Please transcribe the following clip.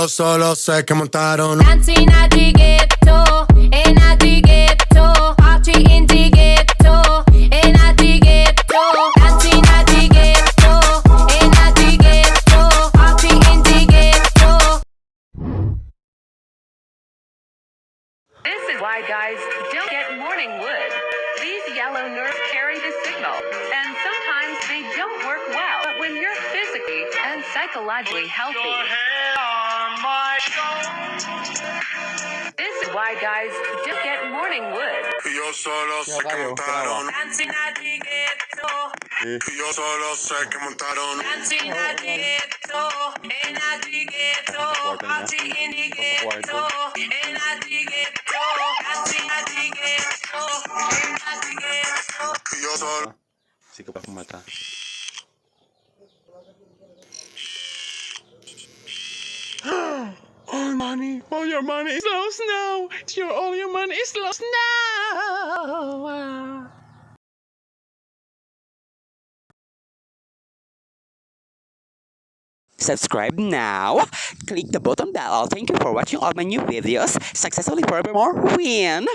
Yo solo sé que montaron. Dancing at the ghetto, and at the ghetto, party in the ghetto, and at the ghetto, dancing at the ghetto, and at the ghetto, party in the ghetto. This is why guys don't get morning wood. These yellow nerves carry the signal, and sometimes they don't work well. But when you're physically and psychologically healthy, this is why guys don't get morning wood. Yo solo sé que montaron. Dancing at the ghetto, Yo solo sé que montaron. dancing at the ghetto, and at the ghetto, party in the ghetto, and at the ghetto, dancing at the ghetto, and at the ghetto. Yo solo. Sikap akong mata. All money, all your money is lost now. All your money is lost now. Subscribe now. Click the button bell. Thank you for watching all my new videos. Successfully forevermore. Win.